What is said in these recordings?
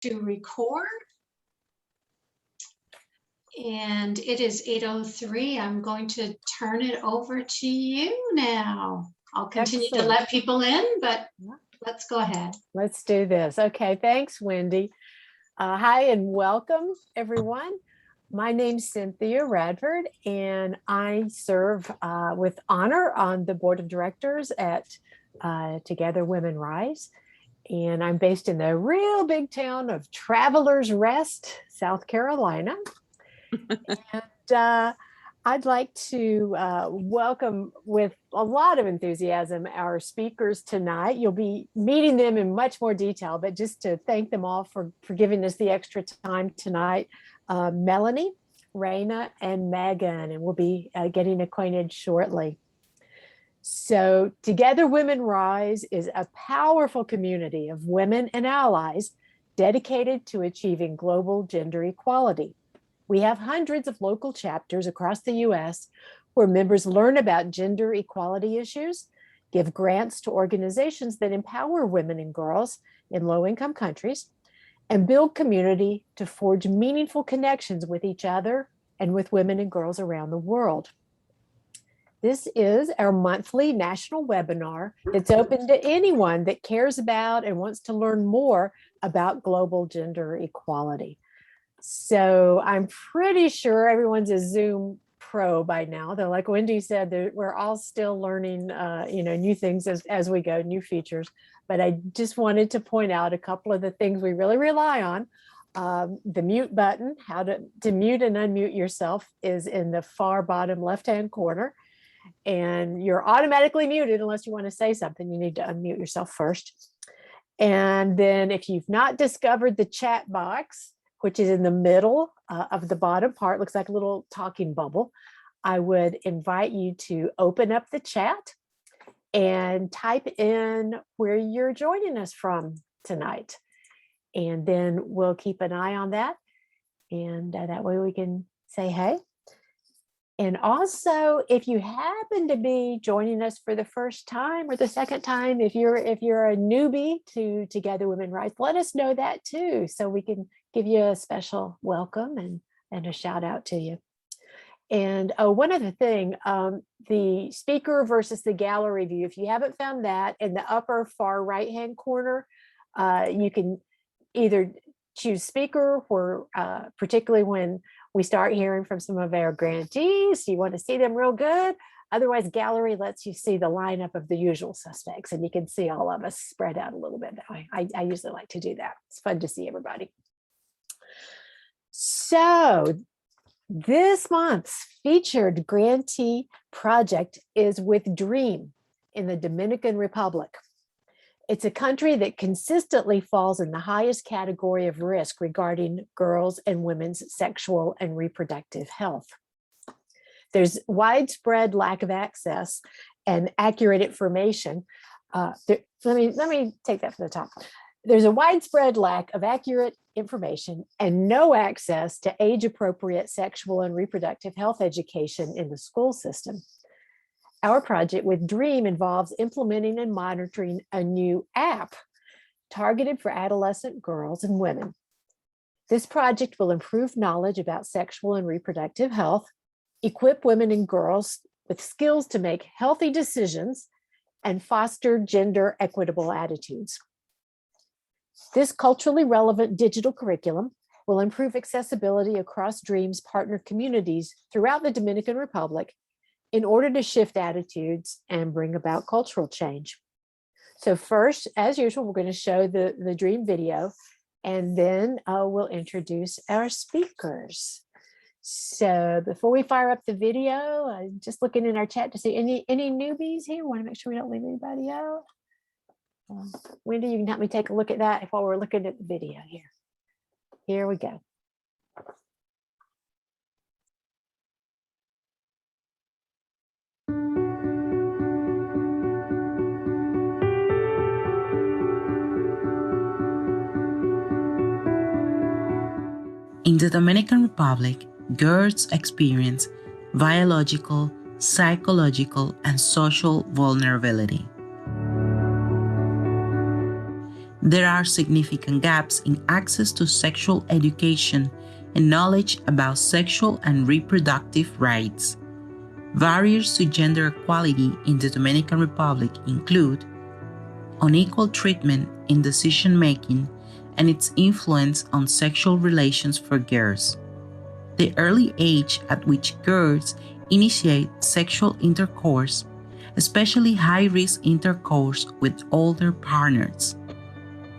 to record. And it is 8:03. I'm going to turn it over to you now. I'll continue to let people in, but let's go ahead. Let's do this. Okay, thanks, Wendy. Hi and welcome, everyone. My name's Cynthia Radford, and I serve with honor on the board of directors at Together Women Rise. And I'm based in the real big town of Travelers Rest, South Carolina. And I'd like to welcome with a lot of enthusiasm our speakers tonight. You'll be meeting them in much more detail, but just to thank them all for giving us the extra time tonight. Melanie, Raina, and Megan, and we'll be getting acquainted shortly. So Together Women Rise is a powerful community of women and allies dedicated to achieving global gender equality. We have hundreds of local chapters across the U.S. where members learn about gender equality issues, give grants to organizations that empower women and girls in low-income countries, and build community to forge meaningful connections with each other and with women and girls around the world. This is our monthly national webinar that's open to anyone that cares about and wants to learn more about global gender equality. So I'm pretty sure everyone's a Zoom pro by now. Though, like Wendy said, we're all still learning, new things as we go, new features. But I just wanted to point out a couple of the things we really rely on. The mute button, how to mute and unmute yourself, is in the far bottom left-hand corner. And you're automatically muted unless you want to say something. You need to unmute yourself first. And then if you've not discovered the chat box, which is in the middle of the bottom part, looks like a little talking bubble, I would invite you to open up the chat and type in where you're joining us from tonight. And then we'll keep an eye on that. And that way we can say hey. And also, if you happen to be joining us for the first time or the second time, if you're a newbie to Together Women Rise, let us know that too, so we can give you a special welcome and a shout out to you. And one other thing, the speaker versus the gallery view, if you haven't found that, in the upper far right-hand corner, you can either choose speaker, where particularly when we start hearing from some of our grantees, you want to see them real good. Otherwise, gallery lets you see the lineup of the usual suspects, and you can see all of us spread out a little bit that way. I usually like to do that. It's fun to see everybody. So this month's featured grantee project is with DREAM in the Dominican Republic. It's a country that consistently falls in the highest category of risk regarding girls' and women's sexual and reproductive health. There's widespread lack of access and accurate information. Let me take that from the top. There's a widespread lack of accurate information and no access to age-appropriate sexual and reproductive health education in the school system. Our project with DREAM involves implementing and monitoring a new app targeted for adolescent girls and women. This project will improve knowledge about sexual and reproductive health, equip women and girls with skills to make healthy decisions, and foster gender equitable attitudes. This culturally relevant digital curriculum will improve accessibility across DREAM's partner communities throughout the Dominican Republic in order to shift attitudes and bring about cultural change. So first, as usual, we're going to show the DREAM video, and then we'll introduce our speakers. So before we fire up the video, I'm just looking in our chat to see any newbies here. We want to make sure we don't leave anybody out. Wendy, you can help me take a look at that while we're looking at the video here. Here we go. In the Dominican Republic, girls experience biological, psychological, and social vulnerability. there are significant gaps in access to sexual education and knowledge about sexual and reproductive rights. Barriers to gender equality in the Dominican Republic include unequal treatment in decision-making and its influence on sexual relations for girls, the early age at which girls initiate sexual intercourse, especially high-risk intercourse with older partners,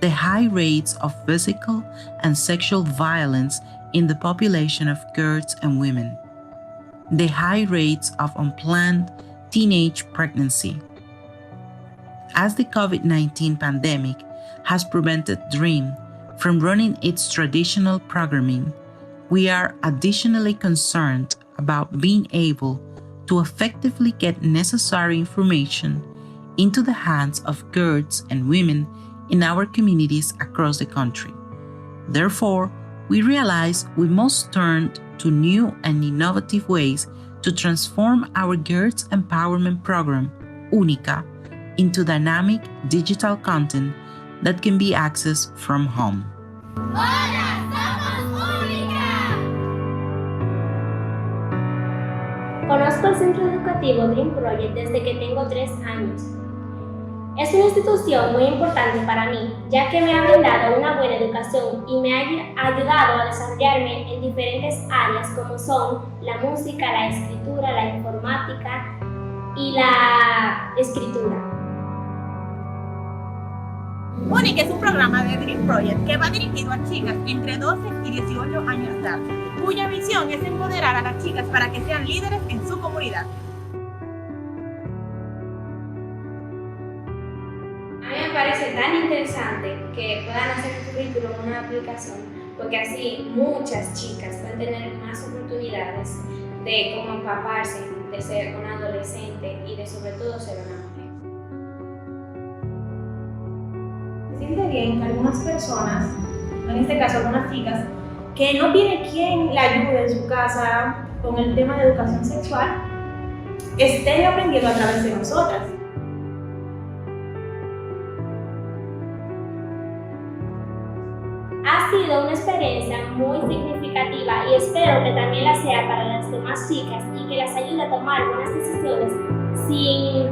the high rates of physical and sexual violence in the population of girls and women, the high rates of unplanned teenage pregnancy. As the COVID-19 pandemic has prevented DREAM from running its traditional programming, we are additionally concerned about being able to effectively get necessary information into the hands of girls and women in our communities across the country. Therefore, we realize we must turn to new and innovative ways to transform our girls' empowerment program, UNICA, into dynamic digital content that can be accessed from home. ¡Hola, somos únicas! Conozco el centro educativo Dream Project desde que tengo 3 años. Es una institución muy importante para mí, ya que me ha brindado una buena educación y me ha ayudado a desarrollarme en diferentes áreas como son la música, la escritura, la informática y la escritura. UNIC es un programa de Dream Project que va dirigido a chicas entre 12 y 18 años de edad, cuya misión es empoderar a las chicas para que sean líderes en su comunidad. A mí me parece tan interesante que puedan hacer un currículum una aplicación, porque así muchas chicas pueden tener más oportunidades de cómo empaparse, de ser una adolescente y de sobre todo ser una mujer. Se siente bien que algunas personas, en este caso algunas chicas, que no tiene quien la ayude en su casa con el tema de educación sexual, estén aprendiendo a través de nosotras. Ha sido una experiencia muy significativa y espero que también la sea para las demás chicas y que las ayude a tomar buenas decisiones sin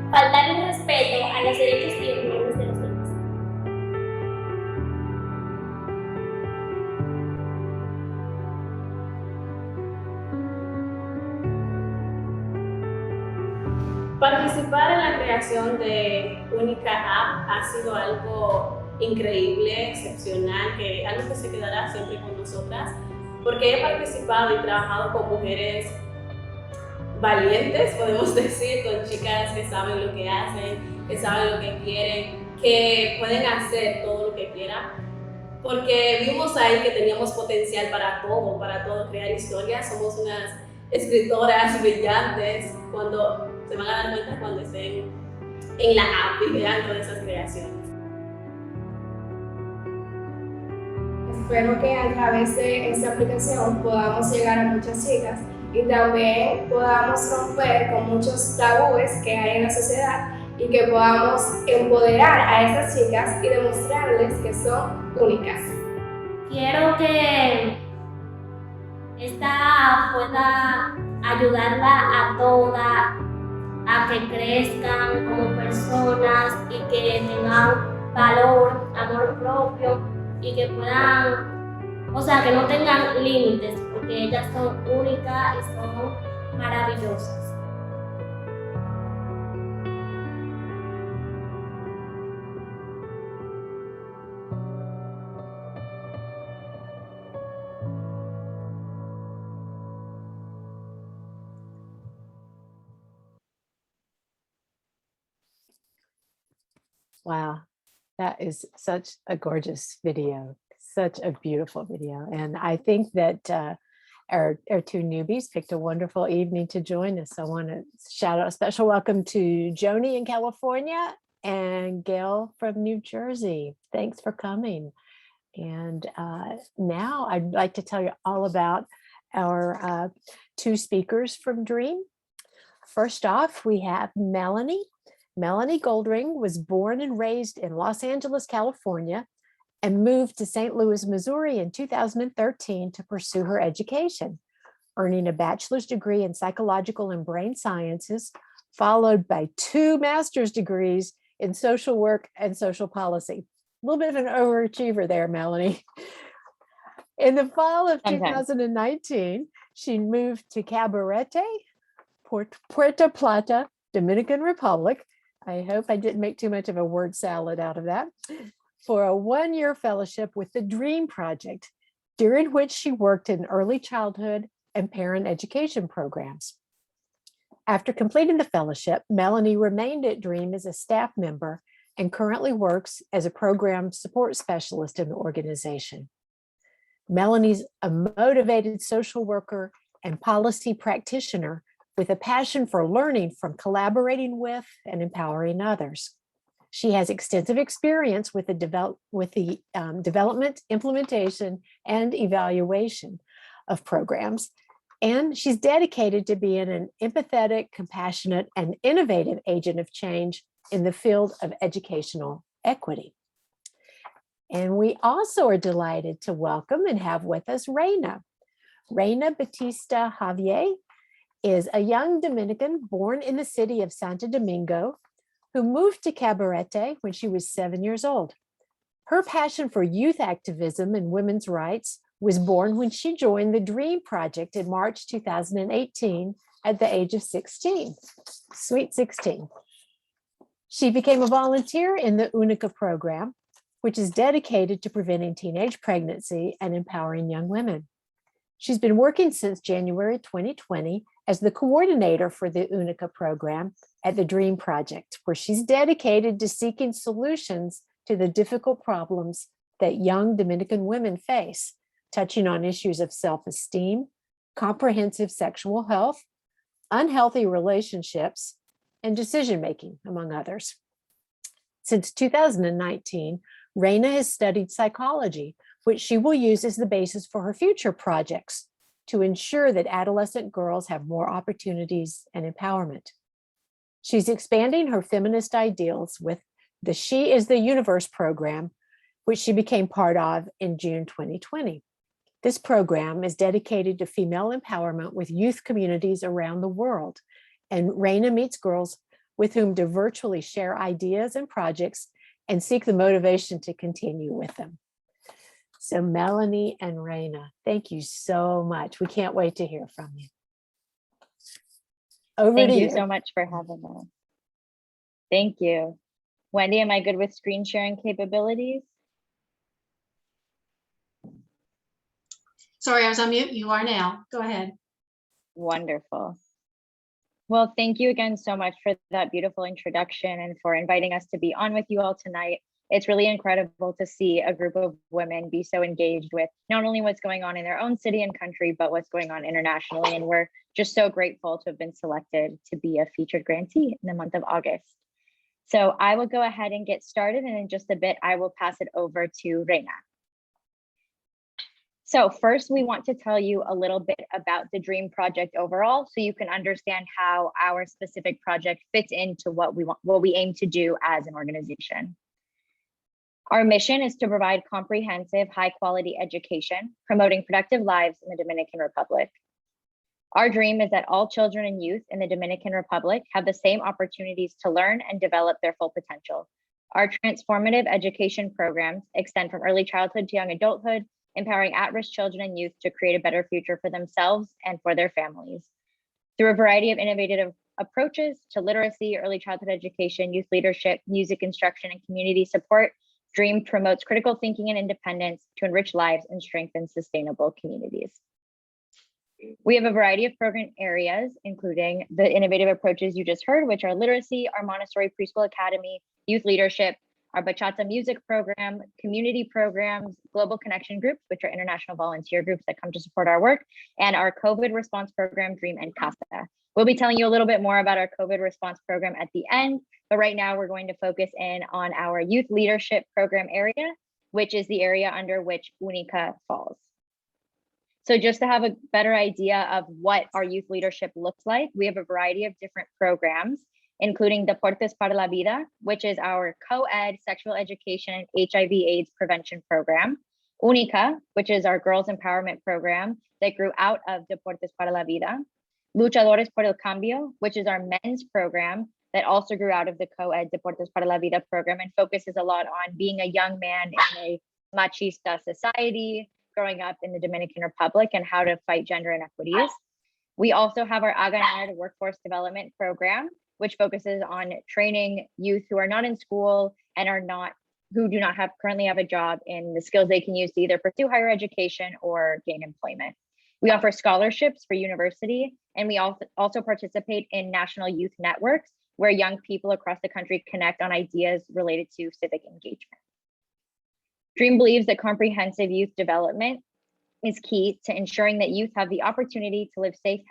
faltar el respeto a los derechos y opiniones de los demás. Participar en la creación de Única App ha sido algo increíble, excepcional, algo que se quedará siempre con nosotras, porque he participado y trabajado con mujeres valientes, podemos decir, con chicas que saben lo que hacen, que saben lo que quieren, que pueden hacer todo lo que quieran, porque vimos ahí que teníamos potencial para todo, crear historias. Somos unas escritoras brillantes cuando se van a dar cuenta cuando estén en la app y vean todas esas creaciones. Espero que a través de esta aplicación podamos llegar a muchas chicas y también podamos romper con muchos tabúes que hay en la sociedad y que podamos empoderar a esas chicas y demostrarles que son únicas. Quiero que esta pueda ayudarla a todas a que crezcan como personas y que tengan valor, amor propio y que puedan, que no tengan límites, porque ellas son únicas y son maravillosas. Wow, that is such a gorgeous video, such a beautiful video. And I think that our 2 newbies picked a wonderful evening to join us. I want to shout out a special welcome to Joni in California and Gail from New Jersey. Thanks for coming. And now I'd like to tell you all about our 2 speakers from DREAM. First off, we have Melanie. Melanie Goldring was born and raised in Los Angeles, California, and moved to St. Louis, Missouri in 2013 to pursue her education, earning a bachelor's degree in psychological and brain sciences, followed by 2 master's degrees in social work and social policy. A little bit of an overachiever there, Melanie. In the fall of 2019, she moved to Cabarete, Puerto Plata, Dominican Republic. I hope I didn't make too much of a word salad out of that, for a 1-year fellowship with the DREAM Project, during which she worked in early childhood and parent education programs. After completing the fellowship, Melanie remained at DREAM as a staff member and currently works as a program support specialist in the organization. Melanie's a motivated social worker and policy practitioner with a passion for learning from collaborating with and empowering others. She has extensive experience with the development, implementation, and evaluation of programs, and she's dedicated to being an empathetic, compassionate, and innovative agent of change in the field of educational equity. And we also are delighted to welcome and have with us Reina. Reina Batista Javier is a young Dominican born in the city of Santo Domingo who moved to Cabarete when she was 7 years old. Her passion for youth activism and women's rights was born when she joined the DREAM Project in March 2018 at the age of 16, sweet 16. She became a volunteer in the UNICA program, which is dedicated to preventing teenage pregnancy and empowering young women. She's been working since January 2020 as the coordinator for the UNICA program at the DREAM Project, where she's dedicated to seeking solutions to the difficult problems that young Dominican women face, touching on issues of self-esteem, comprehensive sexual health, unhealthy relationships, and decision-making, among others. Since 2019, Reina has studied psychology, which she will use as the basis for her future projects to ensure that adolescent girls have more opportunities and empowerment. She's expanding her feminist ideals with the She is the Universe program, which she became part of in June 2020. This program is dedicated to female empowerment with youth communities around the world, and Reina meets girls with whom to virtually share ideas and projects and seek the motivation to continue with them. So Melanie and Reina, thank you so much. We can't wait to hear from you. Thank you so much for having us. Thank you. Wendy, am I good with screen sharing capabilities? Sorry, I was on mute. You are now. Go ahead. Wonderful. Well, thank you again so much for that beautiful introduction and for inviting us to be on with you all tonight. It's really incredible to see a group of women be so engaged with not only what's going on in their own city and country, but what's going on internationally. And we're just so grateful to have been selected to be a featured grantee in the month of August. So I will go ahead and get started, and in just a bit, I will pass it over to Reina. So first, we want to tell you a little bit about the DREAM Project overall, so you can understand how our specific project fits into what we aim to do as an organization. Our mission is to provide comprehensive, high-quality education, promoting productive lives in the Dominican Republic. Our dream is that all children and youth in the Dominican Republic have the same opportunities to learn and develop their full potential. Our transformative education programs extend from early childhood to young adulthood, empowering at-risk children and youth to create a better future for themselves and for their families. Through a variety of innovative approaches to literacy, early childhood education, youth leadership, music instruction, and community support, DREAM promotes critical thinking and independence to enrich lives and strengthen sustainable communities. We have a variety of program areas, including the innovative approaches you just heard, which are literacy, our Montessori Preschool Academy, youth leadership, our bachata music program, community programs, global connection groups, which are international volunteer groups that come to support our work, and our COVID response program, DREAM and CASA. We'll be telling you a little bit more about our COVID response program at the end, but right now we're going to focus in on our youth leadership program area, which is the area under which UNICA falls. So just to have a better idea of what our youth leadership looks like, we have a variety of different programs including Deportes para la Vida, which is our co-ed sexual education and HIV/AIDS prevention program, Única, which is our girls empowerment program that grew out of Deportes para la Vida, Luchadores por el Cambio, which is our men's program that also grew out of the co-ed Deportes para la Vida program and focuses a lot on being a young man in a machista society, growing up in the Dominican Republic, and how to fight gender inequities. We also have our Aganar workforce development program, which focuses on training youth who are not in school and who do not currently have a job in the skills they can use to either pursue higher education or gain employment. We offer scholarships for university, and we also participate in national youth networks where young people across the country connect on ideas related to civic engagement. DREAM believes that comprehensive youth development is key to ensuring that youth have the opportunity to live safe,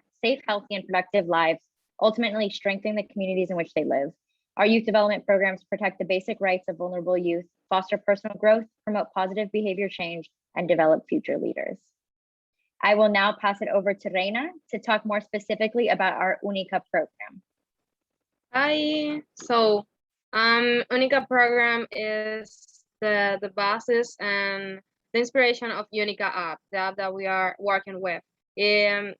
healthy, and productive lives, ultimately strengthening the communities in which they live. Our youth development programs protect the basic rights of vulnerable youth, foster personal growth, promote positive behavior change, and develop future leaders. I will now pass it over to Reina to talk more specifically about our Única program. Hi, so Única program is the basis and the inspiration of Única app, the app that we are working with. It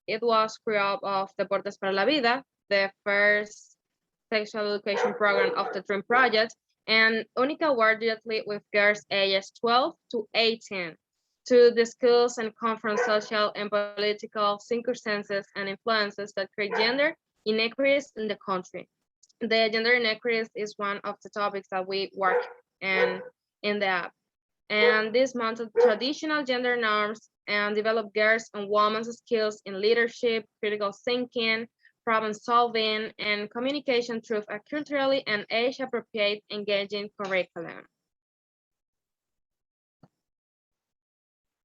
was created of Deportes para la Vida, the first sexual education program of the DREAM project, and Única worked directly with girls ages 12 to 18 to discuss and confront social and political circumstances and influences that create gender inequities in the country. The gender inequities is one of the topics that we work in the app. And this mounted traditional gender norms and develop girls and women's skills in leadership, critical thinking, problem solving, and communication through a culturally and age-appropriate engaging curriculum.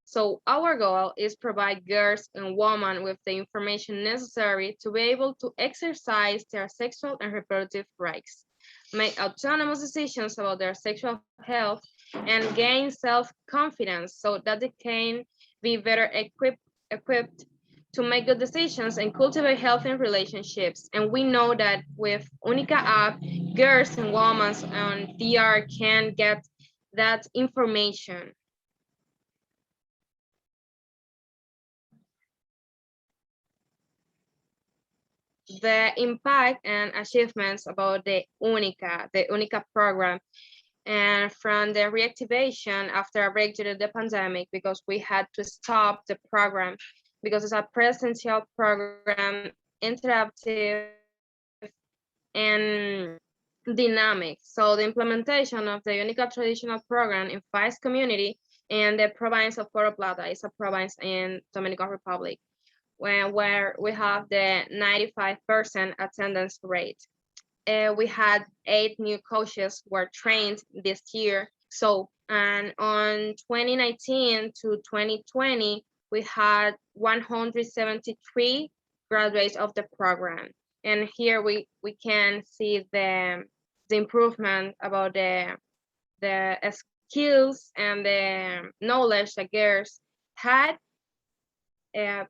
So our goal is provide girls and women with the information necessary to be able to exercise their sexual and reproductive rights, make autonomous decisions about their sexual health, and gain self-confidence so that they can be better equipped to make good decisions and cultivate healthy relationships. And we know that with Única app, girls and women on DR can get that information. The impact and achievements about the Única program, and from the reactivation after a break due to the pandemic, because we had to stop the program because it's a presential program, interactive and dynamic. So the implementation of the Única traditional program in 5 community in the province of Puerto Plata, is a province in Dominican Republic, where we have the 95% attendance rate. We had 8 new coaches were trained this year. So, and on 2019 to 2020, we had 173 graduates of the program. And here we can see the improvement about the skills and the knowledge that girls had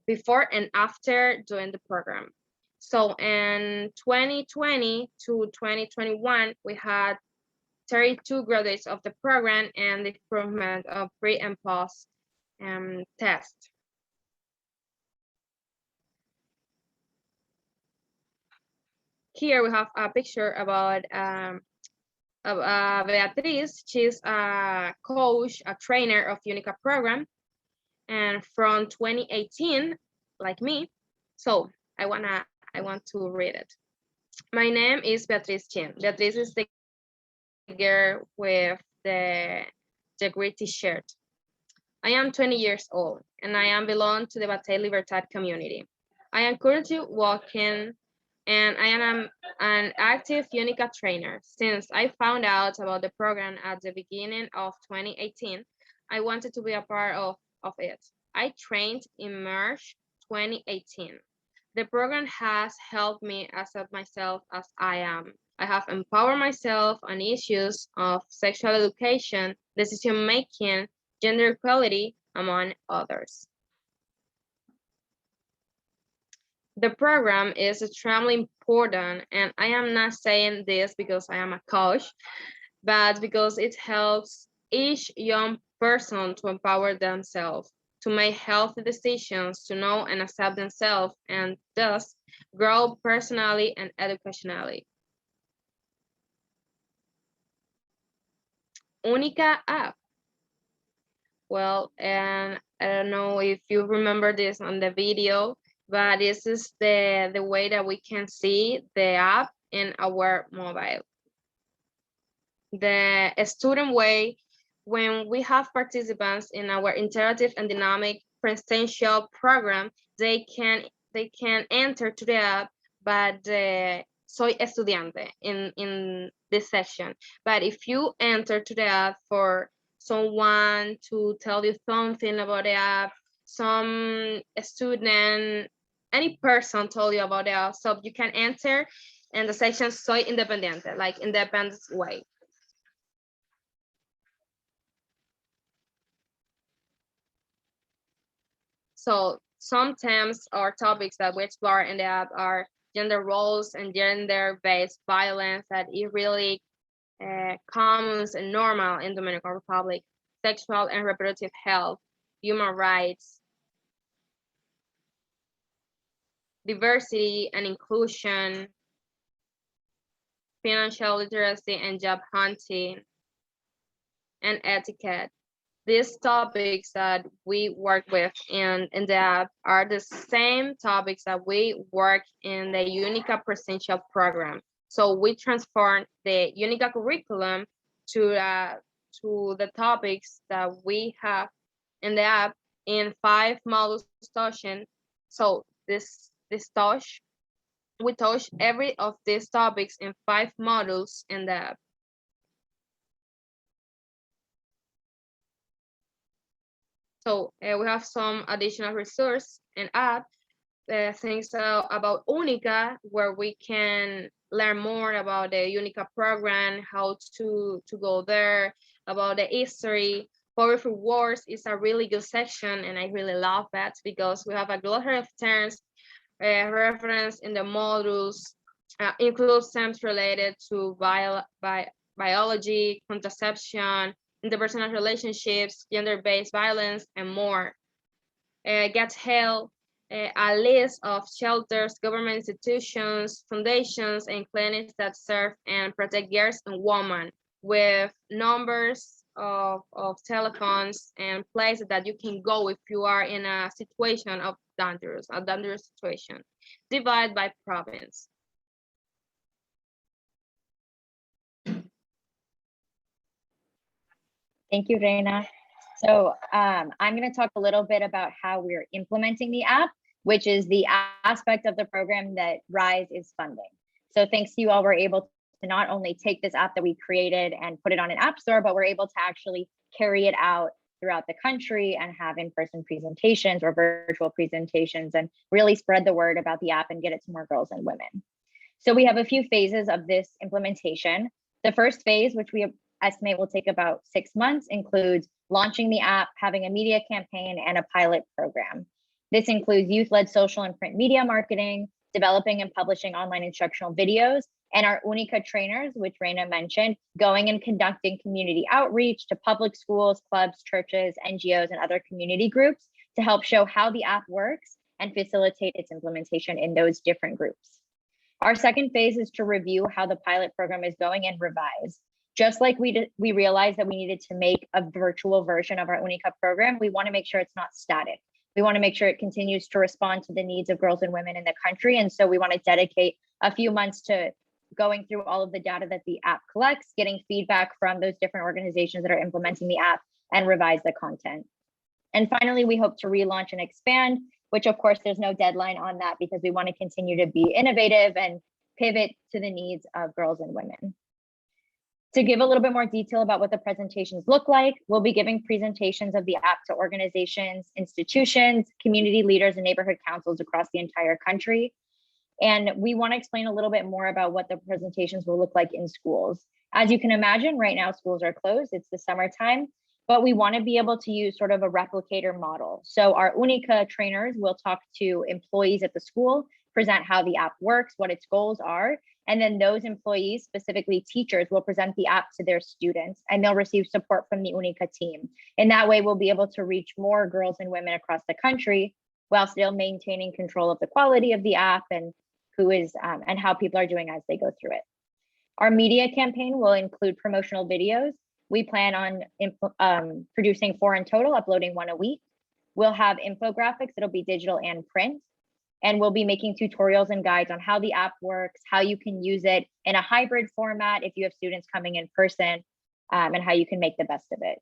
before and after doing the program. So in 2020 to 2021, we had 32 graduates of the program and the improvement of pre and post test. Here we have a picture about Beatriz. She's a coach, a trainer of Única program, and from 2018, like me. So I want to read it. My name is Beatriz Chin. Beatriz is the girl with the gray t-shirt. I am 20 years old and I belong to the Batey Libertad community. I am currently working and I am an active Única trainer. Since I found out about the program at the beginning of 2018, I wanted to be a part of it. I trained in March 2018. The program has helped me accept myself as I am. I have empowered myself on issues of sexual education, decision-making, gender equality, among others. The program is extremely important, and I am not saying this because I am a coach, but because it helps each young person to empower themselves, to make healthy decisions, to know and accept themselves, and thus grow personally and educationally. Única app. Well, and I don't know if you remember this on the video, but this is the way that we can see the app in our mobile. The student way, when we have participants in our interactive and dynamic presential program, they can enter to the app, but soy estudiante in this section. But if you enter to the app for someone to tell you something about the app, some student, any person told you about the app, so you can enter in the section soy independiente, like independent way. So some themes or topics that we explore in the app are gender roles and gender-based violence that is really common and normal in Dominican Republic, sexual and reproductive health, human rights, diversity and inclusion, financial literacy and job hunting, and etiquette. These topics that we work with in the app are the same topics that we work in the Unica Presential program. So we transform the Unica curriculum to the topics that we have in the app in 5 modules touching. So we touch every of these topics in 5 modules in the app. So we have some additional resource and app things about Unica, where we can learn more about the Unica program, how to go there, about the history. Powerful words is a really good section, and I really love that because we have a glossary of terms, reference in the modules, includes terms related to biology, contraception, interpersonal relationships, gender-based violence, and more. Get help, a list of shelters, government institutions, foundations, and clinics that serve and protect girls and women, with numbers of telephones and places that you can go if you are in a situation of a dangerous situation. Divide by province. Thank you, Reina. So I'm going to talk a little bit about how we're implementing the app, which is the aspect of the program that RISE is funding. So thanks to you all, we're able to not only take this app that we created and put it on an app store, but we're able to actually carry it out throughout the country and have in-person presentations or virtual presentations and really spread the word about the app and get it to more girls and women. So we have a few phases of this implementation. The first phase, which we estimate will take about 6 months, includes launching the app, having a media campaign, and a pilot program. This includes youth-led social and print media marketing, developing and publishing online instructional videos, and our Unica trainers, which Reina mentioned, going and conducting community outreach to public schools, clubs, churches, NGOs, and other community groups to help show how the app works and facilitate its implementation in those different groups. Our second phase is to review how the pilot program is going and revise. Just like we realized that we needed to make a virtual version of our Unica program, we want to make sure it's not static. We want to make sure it continues to respond to the needs of girls and women in the country. And so we want to dedicate a few months to going through all of the data that the app collects, getting feedback from those different organizations that are implementing the app, and revise the content. And finally, we hope to relaunch and expand, which of course there's no deadline on that because we want to continue to be innovative and pivot to the needs of girls and women. To give a little bit more detail about what the presentations look like, we'll be giving presentations of the app to organizations, institutions, community leaders, and neighborhood councils across the entire country. And we want to explain a little bit more about what the presentations will look like in schools. As you can imagine, right now schools are closed, it's the summertime, but we want to be able to use sort of a replicator model. So our Unica trainers will talk to employees at the school, present how the app works, what its goals are. And then those employees, specifically teachers, will present the app to their students, and they'll receive support from the Unica team. In that way, we'll be able to reach more girls and women across the country while still maintaining control of the quality of the app and who is and how people are doing as they go through it. Our media campaign will include promotional videos. We plan on producing 4 in total, uploading 1 a week. We'll have infographics, it'll be digital and print. And we'll be making tutorials and guides on how the app works, how you can use it in a hybrid format if you have students coming in person, and how you can make the best of it.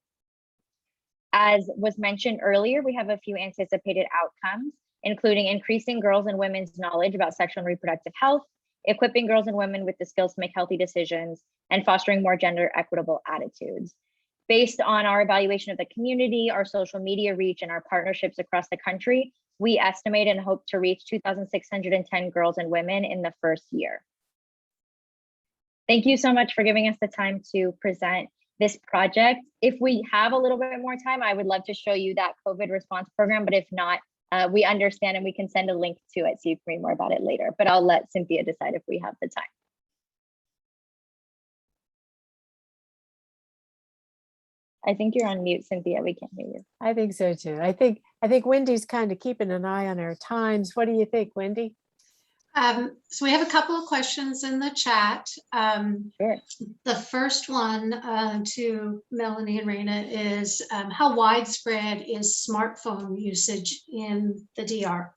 As was mentioned earlier, we have a few anticipated outcomes, including increasing girls and women's knowledge about sexual and reproductive health, equipping girls and women with the skills to make healthy decisions, and fostering more gender equitable attitudes. Based on our evaluation of the community, our social media reach, and our partnerships across the country, we estimate and hope to reach 2,610 girls and women in the first year. Thank you so much for giving us the time to present this project. If we have a little bit more time, I would love to show you that COVID response program, but if not, we understand and we can send a link to it so you can read more about it later, but I'll let Cynthia decide if we have the time. I think you're on mute, Cynthia. We can't hear you. I think so too. I think Wendy's kind of keeping an eye on our times. What do you think, Wendy? So we have a couple of questions in the chat. Sure. The first one to Melanie and Raina is how widespread is smartphone usage in the DR?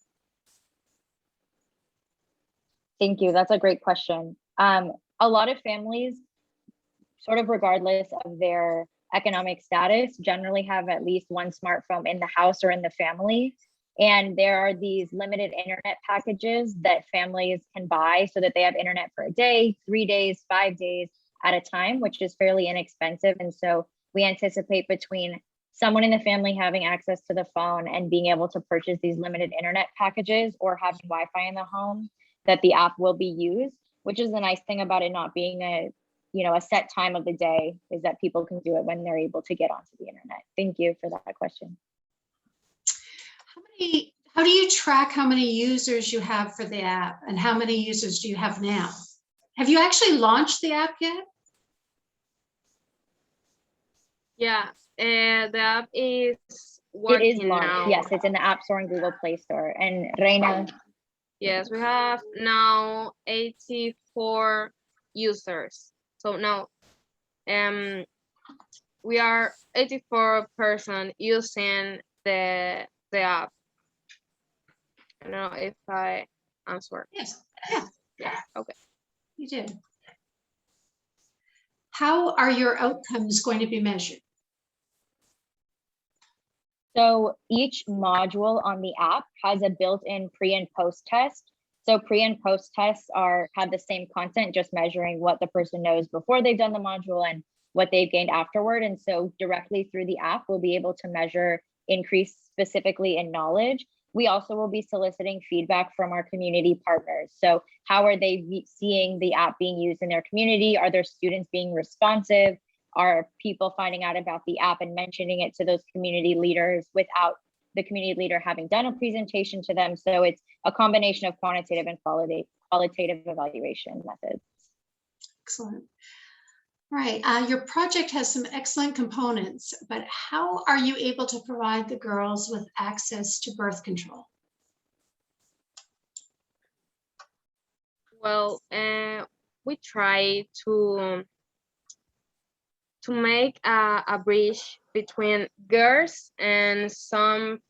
Thank you. That's a great question. A lot of families, sort of regardless of their economic status, generally have at least one smartphone in the house or in the family. And there are these limited internet packages that families can buy so that they have internet for a day, 3 days, 5 days at a time, which is fairly inexpensive. And so we anticipate between someone in the family having access to the phone and being able to purchase these limited internet packages or having Wi-Fi in the home, that the app will be used, which is the nice thing about it not being a set time of the day, is that people can do it when they're able to get onto the internet. Thank you for that question. How do you track how many users you have for the app, and how many users do you have now? Have you actually launched the app yet? Yeah, the app is working. It is launched. Now. Yes, it's in the App Store and Google Play Store. And Reina? Yes, we have now 84 users. So now we are 84 person using the app. I don't know if I answered. Yes. Yeah. Okay. You did. How are your outcomes going to be measured? So each module on the app has a built-in pre and post test. So pre and post tests have the same content, just measuring what the person knows before they've done the module and what they've gained afterward. And so directly through the app, we'll be able to measure increase specifically in knowledge. We also will be soliciting feedback from our community partners. So how are they seeing the app being used in their community? Are their students being responsive? Are people finding out about the app and mentioning it to those community leaders without the community leader having done a presentation to them? So it's a combination of quantitative and qualitative evaluation methods. Excellent. All right, your project has some excellent components, but how are you able to provide the girls with access to birth control? Well, we try to make a bridge between girls and some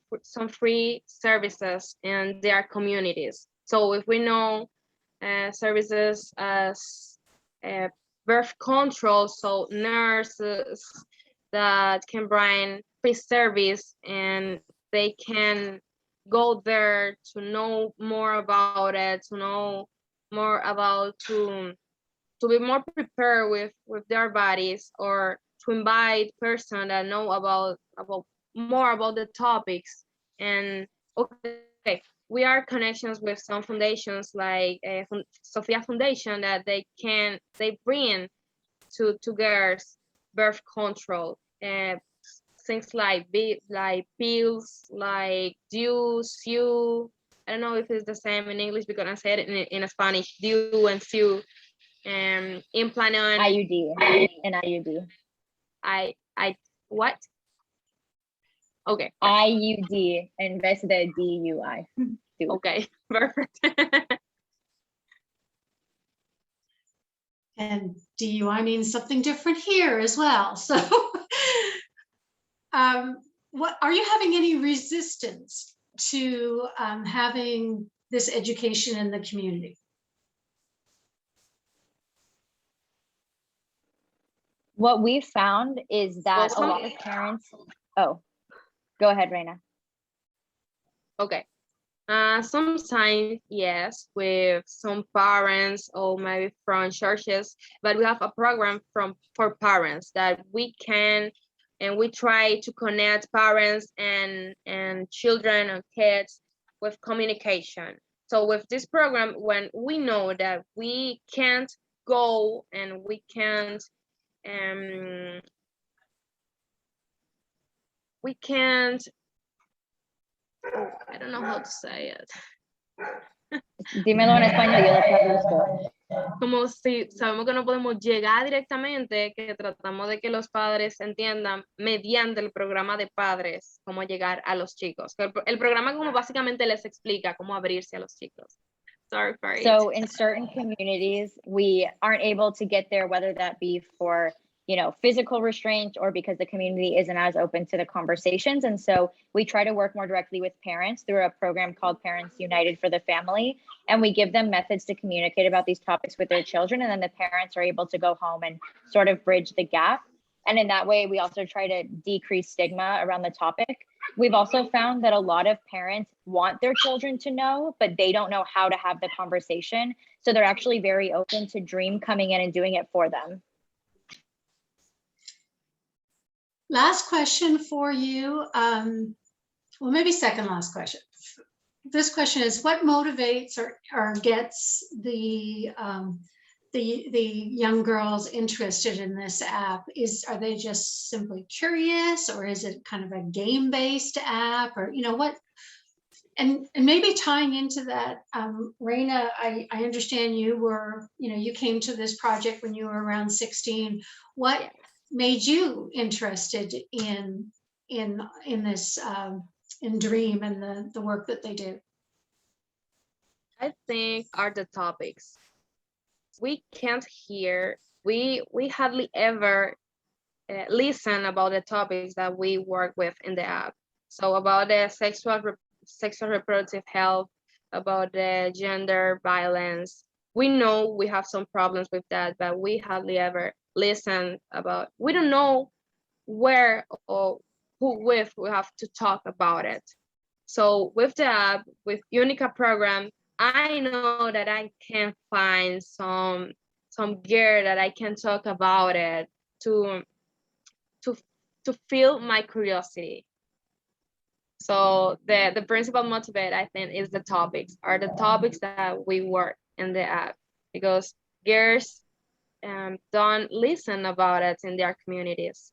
free services in their communities. So if we know services as birth control, so nurses that can bring free service and they can go there to know more about it, to know more about to be more prepared with their bodies, or to invite person that know about more about the topics. And okay, we are connections with some foundations like Sophia Foundation that they bring to girls birth control and things like pills like juice, I don't know if it's the same in English because I said it in Spanish, DIU and SIU, implant on IUD and IUD. What? Okay. IUD en vez de DUI. Okay, perfect. And DUI means something different here as well. So what are you having any resistance to having this education in the community? What we've found is that a lot of parents, oh, go ahead, Reina. Okay. Sometimes, yes, with some parents or maybe from churches, but we have a program for parents that we can, and we try to connect parents and children and kids with communication. So with this program, when we know that we can't go and we can't, oh, I don't know how to say it. Dímelo en español, yo lo traduzco. Como si sabemos que no podemos llegar directamente, que tratamos de que los padres entiendan mediante el programa de padres cómo llegar a los chicos. El programa como básicamente les explica cómo abrirse a los chicos. Sorry for it. So in certain communities, we aren't able to get there, whether that be for, you know, physical restraint or because the community isn't as open to the conversations. And so we try to work more directly with parents through a program called Parents United for the Family. And we give them methods to communicate about these topics with their children. And then the parents are able to go home and sort of bridge the gap. And in that way, we also try to decrease stigma around the topic. We've also found that a lot of parents want their children to know, but they don't know how to have the conversation. So they're actually very open to Dream coming in and doing it for them. Last question for you. Well, maybe second last question. This question is, what motivates or gets the young girls interested in this app? Are they just simply curious, or is it kind of a game-based app, or you know what? And maybe tying into that, Reina, I understand you came to this project when you were around 16. What made you interested in this in Dream and the work that they do? I think are the topics. We can't hear, we hardly ever listen about the topics that we work with in the app. So about the sexual reproductive health, about the gender violence. We know we have some problems with that, but we hardly ever listen about, we don't know where or who with we have to talk about it. So with the app, with Unica program, I know that I can find some gear that I can talk about it to feel my curiosity. So the principal motivate, I think, is the topics that we work in the app, because girls don't listen about it in their communities.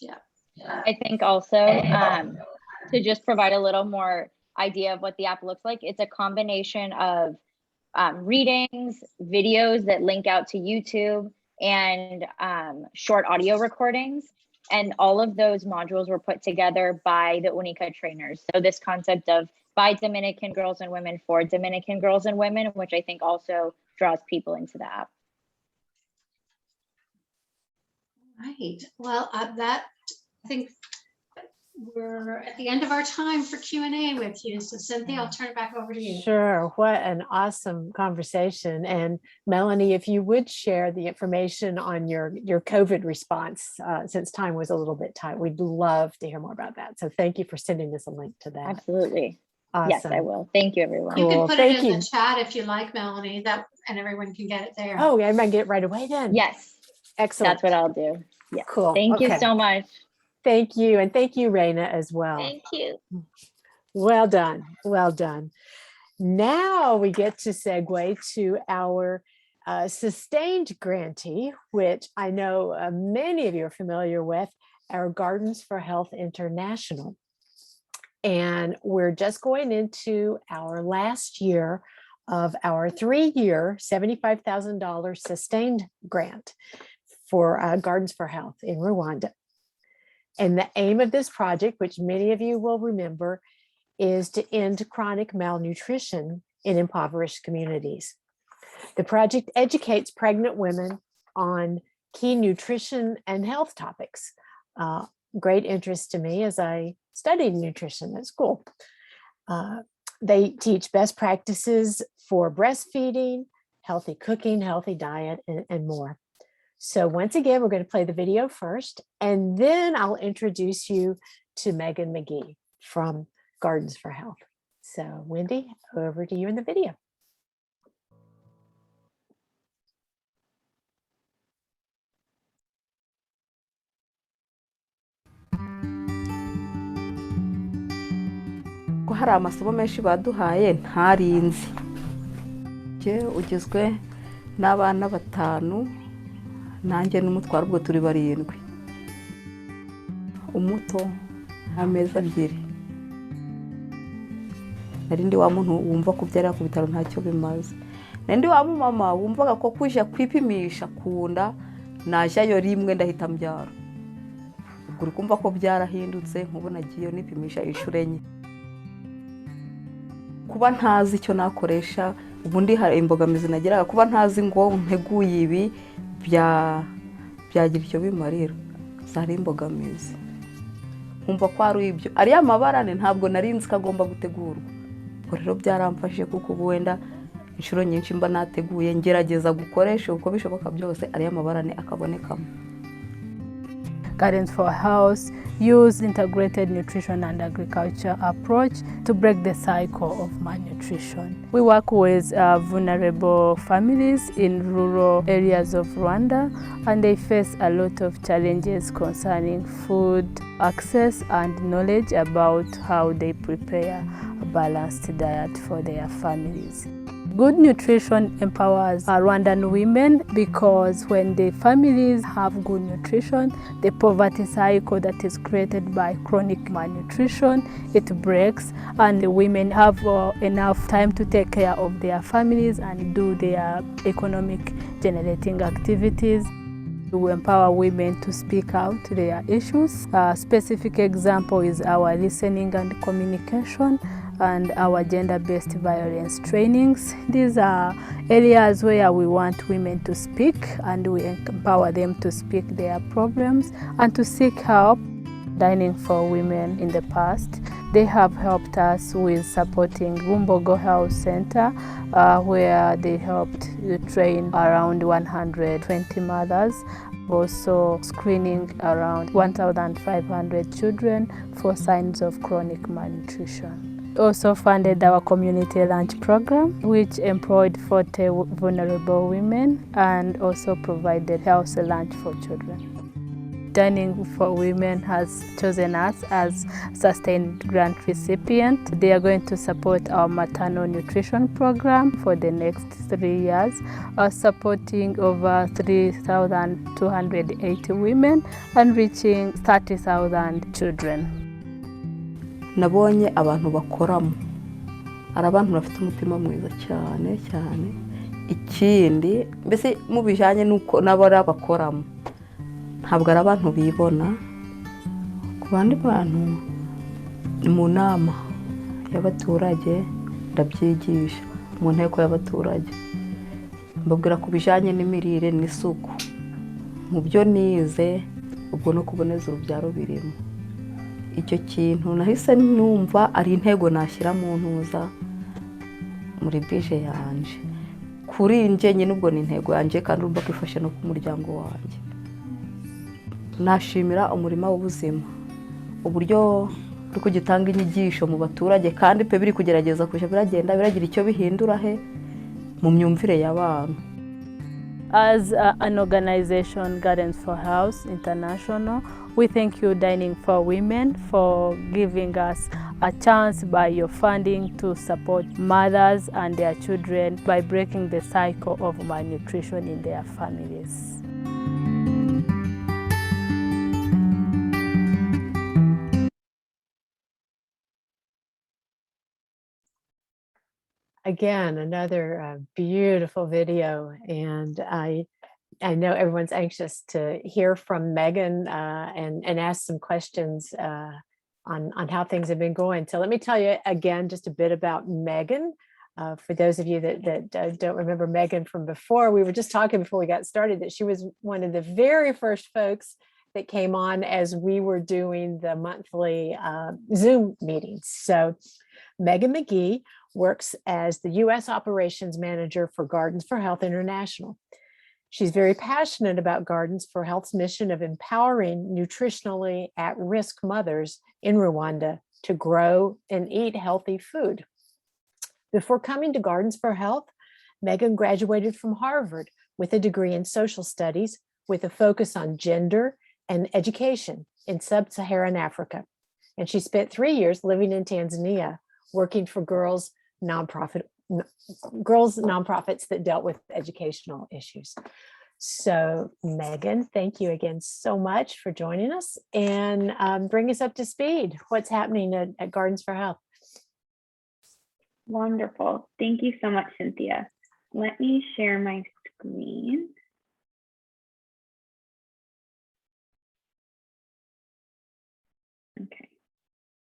Yeah. I think also to just provide a little more idea of what the app looks like, it's a combination of readings, videos that link out to YouTube, and short audio recordings. And all of those modules were put together by the Unica trainers. So this concept of by Dominican girls and women for Dominican girls and women, which I think also draws people into the app. Right. Well, I think we're at the end of our time for Q&A with you. So Cynthia, I'll turn it back over to you. Sure. What an awesome conversation. And Melanie, if you would share the information on your COVID response, since time was a little bit tight, we'd love to hear more about that. So thank you for sending us a link to that. Absolutely. Awesome. Yes, I will. Thank you, everyone. You Cool. can put Thank it in you. the chat if you like, Melanie, and everyone can get it there. Oh, yeah, I might get it right away then. Yes. Excellent. That's what I'll do. Yeah. Cool. Thank you Okay. so much. Thank you. And thank you, Reina, as well. Thank you. Well done. Well done. Now we get to segue to our sustained grantee, which I know many of you are familiar with, our Gardens for Health International. And we're just going into our last year of our 3-year $75,000 sustained grant for Gardens for Health in Rwanda. And the aim of this project, which many of you will remember, is to end chronic malnutrition in impoverished communities. The project educates pregnant women on key nutrition and health topics. Great interest to me as I studied nutrition at school. They teach best practices for breastfeeding, healthy cooking, healthy diet, and more. So once again, we're going to play the video first, and then I'll introduce you to Megan McGee from Gardens for Health. So Wendy, over to you in the video. ko hari amasomo menshi baduhaye ntarinzi ugizwe n'abana 5 nanjye n'umutwaro ubwo turi 7 umuto ameza 2 narindi wa muntu wumva kubyara ku bitaro ntacyo bimaze narindi wa mama wumvaga ko kuja kwipimisha kunda najayo rimwe ndahita mbyara ubwo kumva ko byarahindutse nkubona nagiye nipimisha ishurenye kuba ntazi icyo nakoresha ubundi hari imbogamizi nagiraga kuba ntazi ngo nteguye ibi byagira icyo bimarira zari imbogamizi nkumva ko ari ibyo ari amabarane ntabwo narinzi ko agomba gutegurwa rero byaramfashije kuko wenda inshuro nyinshi mba nateguye ngerageza gukoresha uko bishoboka byose ari amabarane akabonekamo. Gardens for Health use integrated nutrition and agriculture approach to break the cycle of malnutrition. We work with vulnerable families in rural areas of Rwanda, and they face a lot of challenges concerning food access and knowledge about how they prepare a balanced diet for their families. Good nutrition empowers Rwandan women because when the families have good nutrition, the poverty cycle that is created by chronic malnutrition, it breaks, and the women have enough time to take care of their families and do their economic generating activities. To empower women to speak out their issues. A specific example is our listening and communication and our gender-based violence trainings. These are areas where we want women to speak, and we empower them to speak their problems and to seek help. Dining for Women in the past, they have helped us with supporting Bumbogo Health Center, where they helped train around 120 mothers, also screening around 1,500 children for signs of chronic malnutrition. Also funded our community lunch program, which employed 40 vulnerable women and also provided healthy lunch for children. Dining for Women has chosen us as sustained grant recipient. They are going to support our maternal nutrition program for the next 3 years, supporting over 3,280 women and reaching 30,000 children. Nabonye abantu bakoramo ari abantu bafite umutima mwiza cyane cyane ikindi mbese mu bijanye nuko nabara bakoramo ntabwo ari abantu bibona ku bandi bantu mu nama y'abaturage ndabyigisha mu nteko y'abaturage mbabwira ku bijanye n'imirire n'isuku mu byo nize ubwo no kuboneza urubyaro birimo icyo kintu nahise numva ari intego nashyira mu ntuza muri bije yanje kuri nje nyine ubwo ni intego yanje kandi urumva kwifasha no ku muryango wanje. Nashimira umurima w'ubuzima uburyo uri kugitanga inyigisho mu baturage kandi pe biri kugerageza kuja biragenda biragira icyo bihindura he mu myumvire y'abantu. As an organization, Gardens for Health International, we thank you, Dining for Women, for giving us a chance by your funding to support mothers and their children by breaking the cycle of malnutrition in their families. Again, another beautiful video, and I know everyone's anxious to hear from Megan and ask some questions on how things have been going. So let me tell you again just a bit about Megan. For those of you that don't remember Megan from before, we were just talking before we got started that she was one of the very first folks that came on as we were doing the monthly Zoom meetings. So Megan McGee works as the U.S. Operations Manager for Gardens for Health International. She's very passionate about Gardens for Health's mission of empowering nutritionally at-risk mothers in Rwanda to grow and eat healthy food. Before coming to Gardens for Health, Megan graduated from Harvard with a degree in social studies with a focus on gender and education in sub-Saharan Africa. And she spent 3 years living in Tanzania, working for girls nonprofits that dealt with educational issues. So Megan, thank you again so much for joining us and bring us up to speed. What's happening at Gardens for Health? Wonderful. Thank you so much, Cynthia. Let me share my screen. Okay.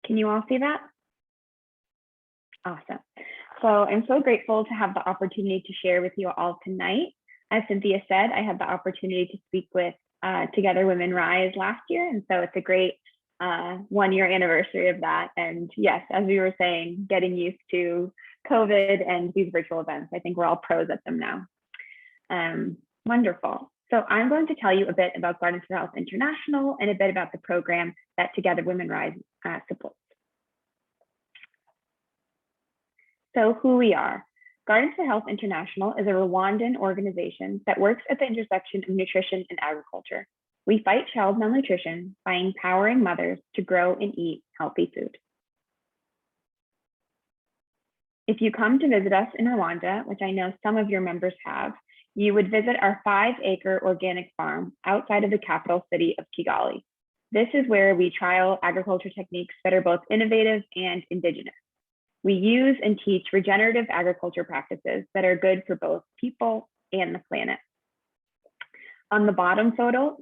Can you all see that? Awesome. So I'm so grateful to have the opportunity to share with you all tonight. As Cynthia said, I had the opportunity to speak with Together Women Rise last year. And so it's a great 1-year anniversary of that. And yes, as we were saying, getting used to COVID and these virtual events. I think we're all pros at them now. Wonderful. So I'm going to tell you a bit about Gardens for Health International and a bit about the program that Together Women Rise supports. So who we are. Gardens for Health International is a Rwandan organization that works at the intersection of nutrition and agriculture. We fight child malnutrition by empowering mothers to grow and eat healthy food. If you come to visit us in Rwanda, which I know some of your members have, you would visit our 5-acre organic farm outside of the capital city of Kigali. This is where we trial agriculture techniques that are both innovative and indigenous. We use and teach regenerative agriculture practices that are good for both people and the planet. On the bottom photo,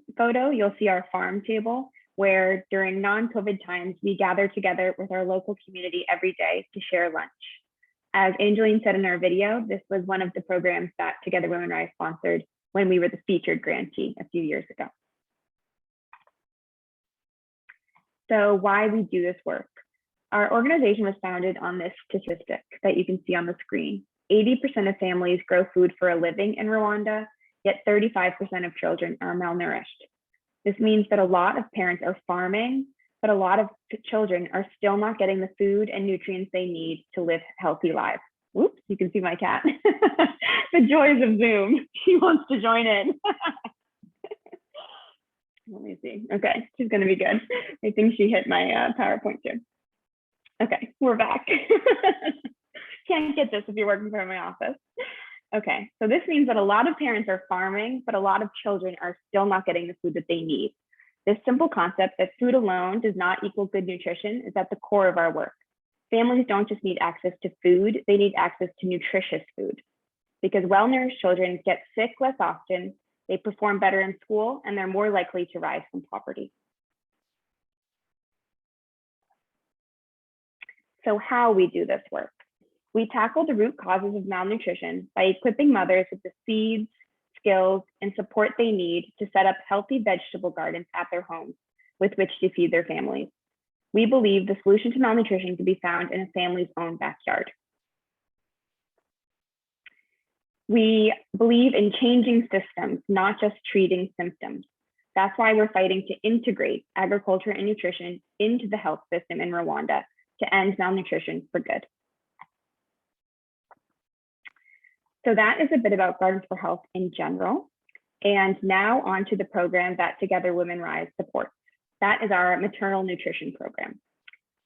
you'll see our farm table, where during non-COVID times, we gather together with our local community every day to share lunch. As Angeline said in our video, this was one of the programs that Together Women Rise sponsored when we were the featured grantee a few years ago. So why we do this work? Our organization was founded on this statistic that you can see on the screen. 80% of families grow food for a living in Rwanda, yet 35% of children are malnourished. This means that a lot of parents are farming, but a lot of children are still not getting the food and nutrients they need to live healthy lives. Oops, you can see my cat. The joys of Zoom. She wants to join in. Let me see. Okay, she's gonna be good. I think she hit my PowerPoint too. Okay, we're back. Can't get this if you're working from my office. Okay, so this means that a lot of parents are farming, but a lot of children are still not getting the food that they need. This simple concept that food alone does not equal good nutrition is at the core of our work. Families don't just need access to food, they need access to nutritious food. Because well-nourished children get sick less often, they perform better in school, and they're more likely to rise from poverty. So how we do this work. We tackle the root causes of malnutrition by equipping mothers with the seeds, skills, and support they need to set up healthy vegetable gardens at their homes with which to feed their families. We believe the solution to malnutrition can be found in a family's own backyard. We believe in changing systems, not just treating symptoms. That's why we're fighting to integrate agriculture and nutrition into the health system in Rwanda to end malnutrition for good. So that is a bit about Gardens for Health in general. And now on to the program that Together Women Rise supports. That is our maternal nutrition program.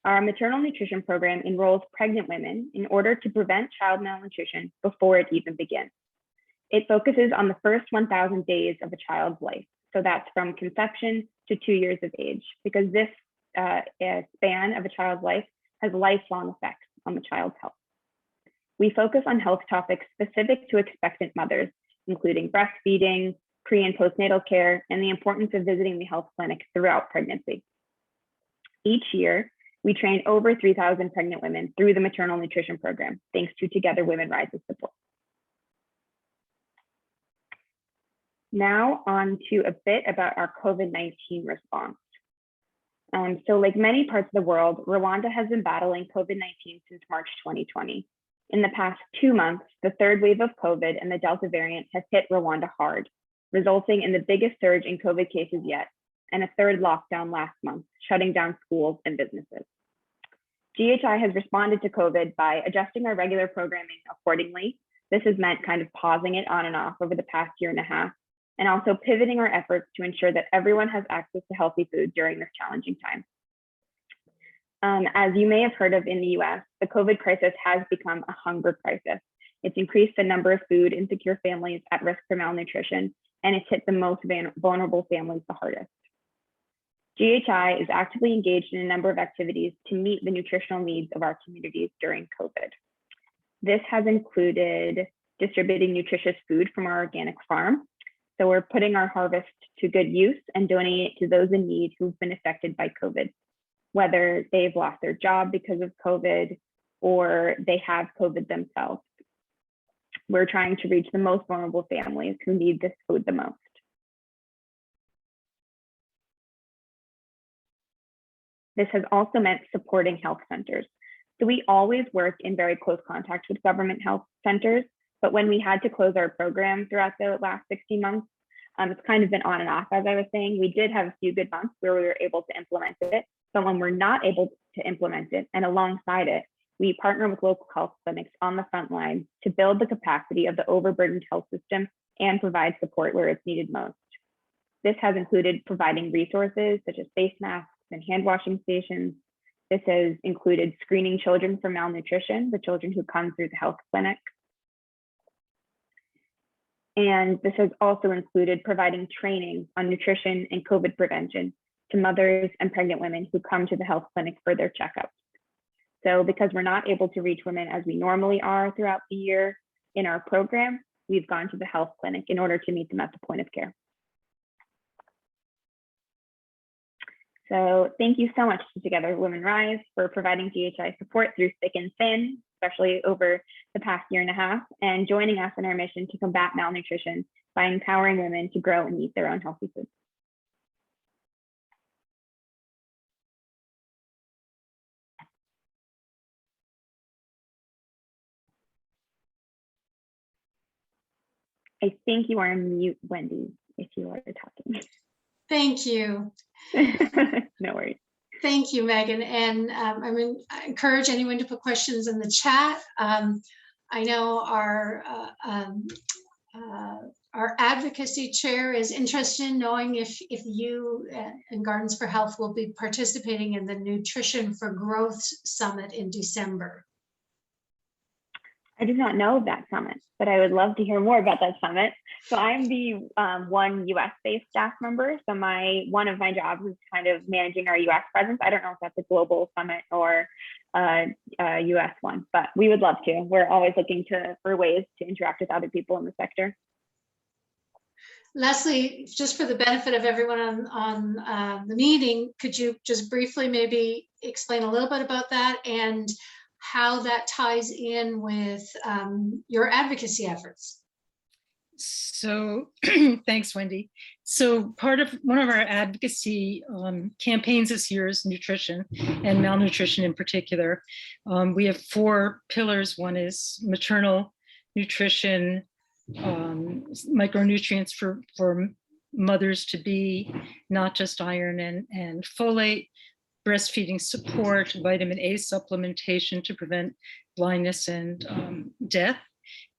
Our maternal nutrition program enrolls pregnant women in order to prevent child malnutrition before it even begins. It focuses on the first 1,000 days of a child's life. So that's from conception to 2 years of age, because this span of a child's life has lifelong effects on the child's health. We focus on health topics specific to expectant mothers, including breastfeeding, pre and postnatal care, and the importance of visiting the health clinic throughout pregnancy. Each year, we train over 3,000 pregnant women through the maternal nutrition program, thanks to Together Women Rise's support. Now on to a bit about our COVID-19 response. So like many parts of the world, Rwanda has been battling COVID-19 since March 2020. In the past 2 months, the third wave of COVID and the Delta variant has hit Rwanda hard, resulting in the biggest surge in COVID cases yet, and a third lockdown last month, shutting down schools and businesses. GHI has responded to COVID by adjusting our regular programming accordingly. This has meant kind of pausing it on and off over the past year and a half, and also pivoting our efforts to ensure that everyone has access to healthy food during this challenging time. As you may have heard of in the US, the COVID crisis has become a hunger crisis. It's increased the number of food insecure families at risk for malnutrition, and it's hit the most vulnerable families the hardest. GHI is actively engaged in a number of activities to meet the nutritional needs of our communities during COVID. This has included distributing nutritious food from our organic farm. So we're putting our harvest to good use and donating it to those in need who've been affected by COVID, whether they've lost their job because of COVID or they have COVID themselves. We're trying to reach the most vulnerable families who need this food the most. This has also meant supporting health centers. So we always work in very close contact with government health centers, but when we had to close our program throughout the last 60 months, it's kind of been on and off, as I was saying. We did have a few good months where we were able to implement it, but when we're not able to implement it, and alongside it, we partner with local health clinics on the front line to build the capacity of the overburdened health system and provide support where it's needed most. This has included providing resources such as face masks and hand washing stations. This has included screening children for malnutrition, the children who come through the health clinic. And this has also included providing training on nutrition and COVID prevention to mothers and pregnant women who come to the health clinic for their checkups. So because we're not able to reach women as we normally are throughout the year in our program, we've gone to the health clinic in order to meet them at the point of care. So thank you so much to Together Women Rise for providing GHI support through thick and thin, especially over the past year and a half, and joining us in our mission to combat malnutrition by empowering women to grow and eat their own healthy food. I think you are on mute, Wendy, if you are talking. Thank you. No worries. Thank you, Megan. And I encourage anyone to put questions in the chat. I know our advocacy chair is interested in knowing if you and Gardens for Health will be participating in the Nutrition for Growth Summit in December. I did not know of that summit, but I would love to hear more about that summit. So I'm the one US-based staff member. So one of my jobs is kind of managing our US presence. I don't know if that's a global summit or a US one, but we would love to. We're always looking for ways to interact with other people in the sector. Leslie, just for the benefit of everyone on the meeting, could you just briefly maybe explain a little bit about that and how that ties in with your advocacy efforts? So thanks, Wendy. So one of our advocacy campaigns this year is nutrition and malnutrition in particular. We have 4 pillars. One is maternal nutrition, micronutrients for mothers to be, not just iron and folate, breastfeeding support, vitamin A supplementation to prevent blindness and death,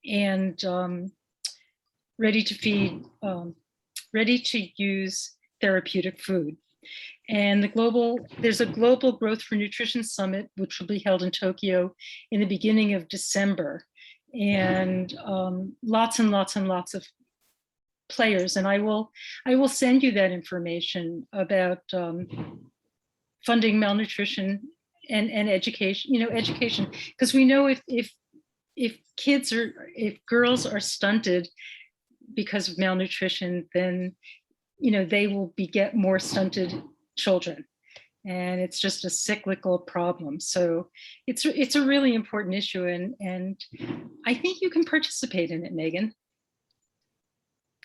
and ready to feed, ready to use therapeutic food. And there's a global Growth for Nutrition Summit, which will be held in Tokyo in the beginning of December. And lots and lots and lots of players. And I will send you that information about funding malnutrition and education, education, because we know if if girls are stunted because of malnutrition, then they will beget more stunted children. And it's just a cyclical problem. So it's a really important issue, and I think you can participate in it, Megan.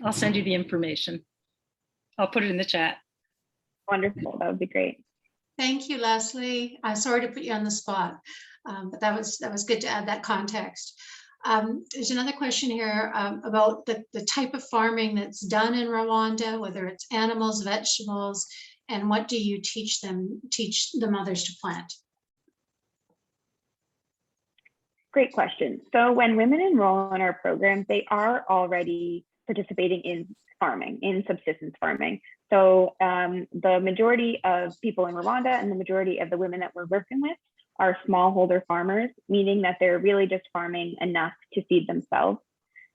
I'll send you the information. I'll put it in the chat. Wonderful, that would be great. Thank you, Leslie. I'm sorry to put you on the spot, but that was good to add that context. There's another question here about the type of farming that's done in Rwanda, whether it's animals, vegetables, and what do you teach the mothers to plant? Great question. So when women enroll in our program, they are already participating in farming, in subsistence farming. So the majority of people in Rwanda and the majority of the women that we're working with are smallholder farmers, meaning that they're really just farming enough to feed themselves.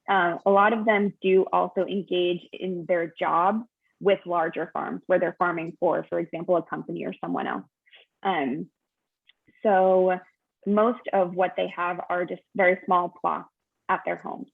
A lot of them do also engage in their job with larger farms where they're farming for example, a company or someone else. So most of what they have are just very small plots at their homes.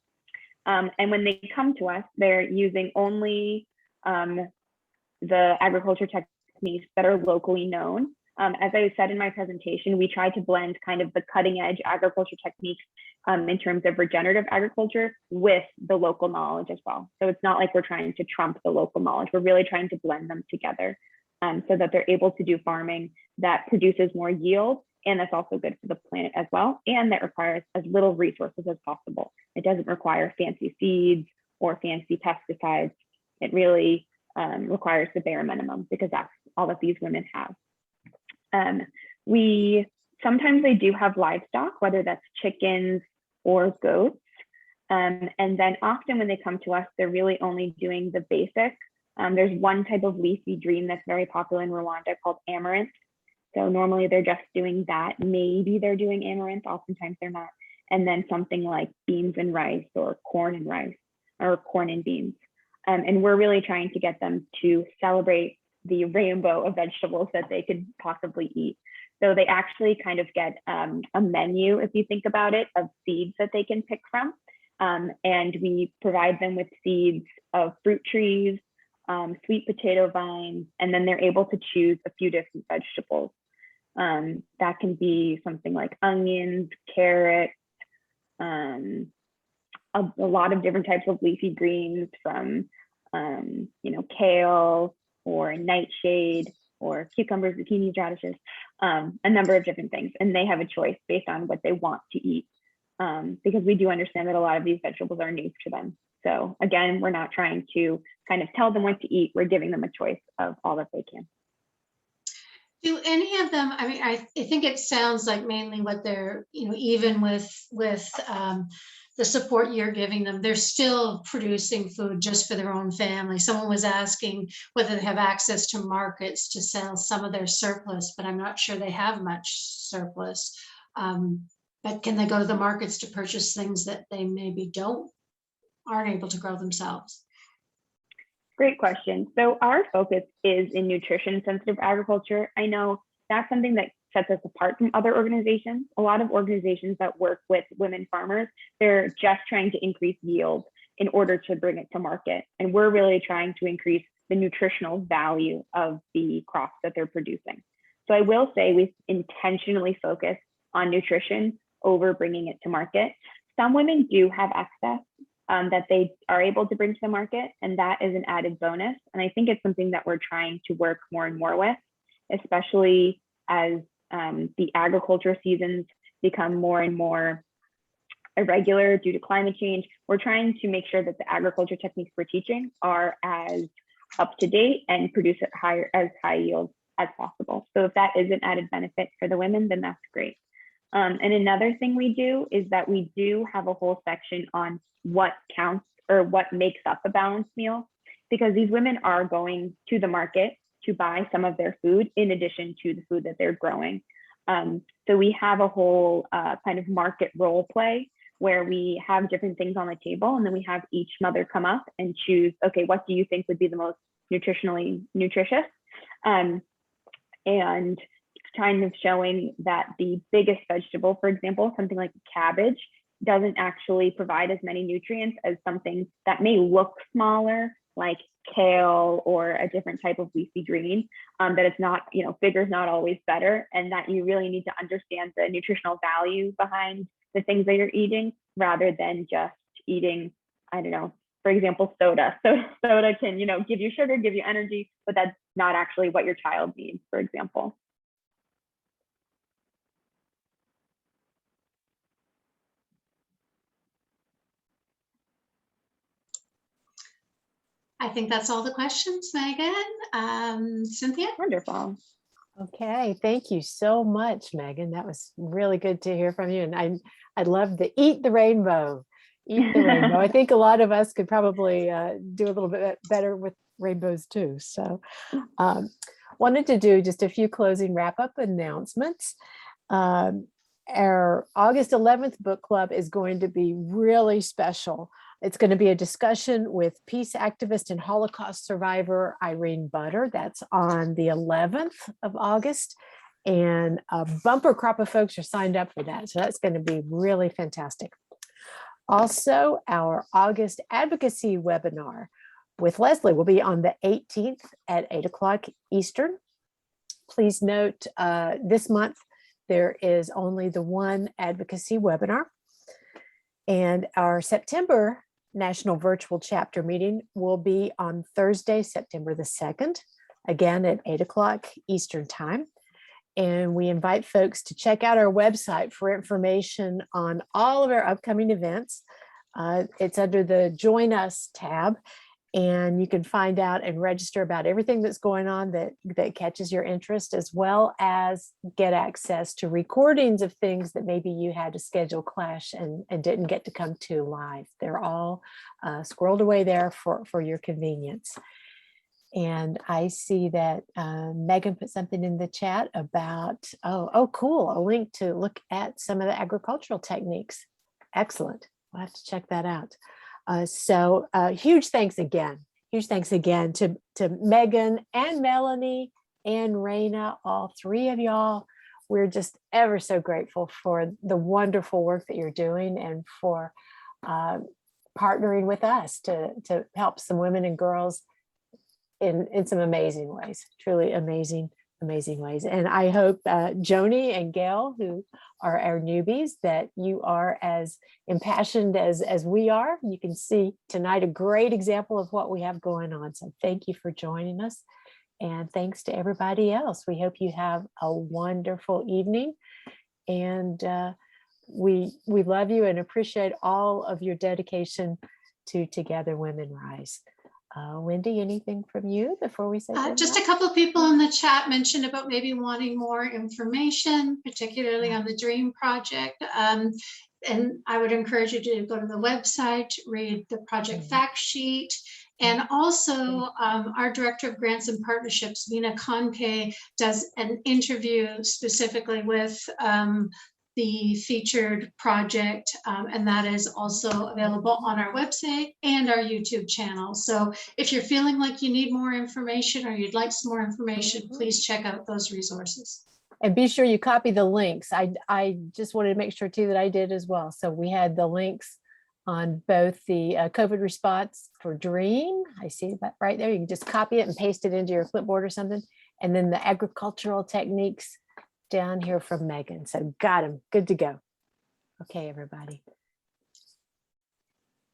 And when they come to us, they're using only the agriculture techniques that are locally known. As I said in my presentation, we try to blend kind of the cutting edge agriculture techniques in terms of regenerative agriculture with the local knowledge as well. So it's not like we're trying to trump the local knowledge. We're really trying to blend them together so that they're able to do farming that produces more yield, and that's also good for the planet as well, and that requires as little resources as possible. It doesn't require fancy seeds or fancy pesticides. It really requires the bare minimum because that's all that these women have. Sometimes they do have livestock, whether that's chickens or goats. And then often when they come to us, they're really only doing the basic. There's one type of leafy green that's very popular in Rwanda called amaranth. So normally they're just doing that. Maybe they're doing amaranth, oftentimes they're not. And then something like beans and rice or corn and rice or corn and beans. And we're really trying to get them to celebrate the rainbow of vegetables that they could possibly eat. So they actually kind of get a menu, if you think about it, of seeds that they can pick from. And we provide them with seeds of fruit trees, sweet potato vines, and then they're able to choose a few different vegetables. That can be something like onions, carrots, a lot of different types of leafy greens from, kale or nightshade or cucumbers, zucchini, radishes, a number of different things. And they have a choice based on what they want to eat because we do understand that a lot of these vegetables are new to them. So again, we're not trying to kind of tell them what to eat. We're giving them a choice of all that they can. Do any of them, I mean, I think it sounds like mainly what they're, even with the support you're giving them, they're still producing food just for their own family. Someone was asking whether they have access to markets to sell some of their surplus, but I'm not sure they have much surplus. But can they go to the markets to purchase things that they maybe aren't able to grow themselves? Great question. So our focus is in nutrition sensitive agriculture. I know that's something that sets us apart from other organizations. A lot of organizations that work with women farmers, they're just trying to increase yield in order to bring it to market. And we're really trying to increase the nutritional value of the crops that they're producing. So I will say we've intentionally focused on nutrition over bringing it to market. Some women do have access that they are able to bring to the market, and that is an added bonus. And I think it's something that we're trying to work more and more with, especially as the agriculture seasons become more and more irregular due to climate change. We're trying to make sure that the agriculture techniques we're teaching are as up to date and produce at high yield as possible. So if that is an added benefit for the women, then that's great. And another thing we do is that we do have a whole section on what counts or what makes up a balanced meal, because these women are going to the market to buy some of their food in addition to the food that they're growing. So we have a whole kind of market role play where we have different things on the table, and then we have each mother come up and choose, okay, what do you think would be the most nutritionally nutritious? And kind of showing that the biggest vegetable, for example, something like cabbage, doesn't actually provide as many nutrients as something that may look smaller, like kale or a different type of leafy green, that it's not, bigger is not always better, and that you really need to understand the nutritional value behind the things that you're eating rather than just eating, I don't know, for example, soda. So soda can, give you sugar, give you energy, but that's not actually what your child needs, for example. I think that's all the questions, Megan. Cynthia? Wonderful. Okay, thank you so much, Megan. That was really good to hear from you. And I love the eat the rainbow. Eat the rainbow. I think a lot of us could probably do a little bit better with rainbows too. So wanted to do just a few closing wrap-up announcements. Our August 11th book club is going to be really special. It's going to be a discussion with peace activist and Holocaust survivor Irene Butter. That's on the 11th of August. And a bumper crop of folks are signed up for that. So that's going to be really fantastic. Also, our August advocacy webinar with Leslie will be on the 18th at 8 o'clock Eastern. Please note this month, there is only the one advocacy webinar. And our September National Virtual Chapter meeting will be on Thursday, September the 2nd, again at 8 o'clock Eastern Time. And we invite folks to check out our website for information on all of our upcoming events. It's under the Join Us tab, and you can find out and register about everything that's going on that catches your interest, as well as get access to recordings of things that maybe you had to schedule clash and didn't get to come to live. They're all squirreled away there for your convenience. And I see that Megan put something in the chat about, oh, cool, a link to look at some of the agricultural techniques. Excellent. We'll have to check that out. So huge thanks again to Megan and Melanie and Raina, all three of y'all. We're just ever so grateful for the wonderful work that you're doing and for partnering with us to help some women and girls in some amazing ways, truly amazing ways. And I hope Joni and Gail, who are our newbies, that you are as impassioned as we are. You can see tonight a great example of what we have going on. So thank you for joining us. And thanks to everybody else. We hope you have a wonderful evening. And we love you and appreciate all of your dedication to Together Women Rise. Wendy, anything from you before we say goodbye? Just a couple of people in the chat mentioned about maybe wanting more information, particularly on the DREAM project. And I would encourage you to go to the website, read the project fact sheet. And also our Director of Grants and Partnerships, Vina Conke, does an interview specifically with the featured project, and that is also available on our website and our YouTube channel. So if you're feeling like you need more information or you'd like some more information, please check out those resources. And be sure you copy the links. I just wanted to make sure too that I did as well. So we had the links on both the COVID response for DREAM. I see that right there. You can just copy it and paste it into your clipboard or something. And then the agricultural techniques down here from Megan. So got him. Good to go. Okay, everybody.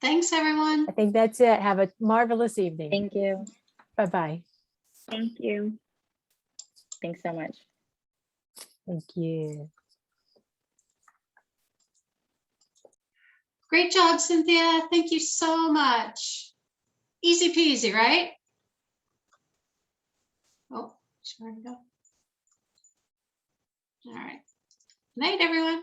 Thanks, everyone. I think that's it. Have a marvelous evening. Thank you. Bye-bye. Thank you. Thanks so much. Thank you. Great job, Cynthia. Thank you so much. Easy peasy, right? Oh, where'd it go? All right. Good night, everyone.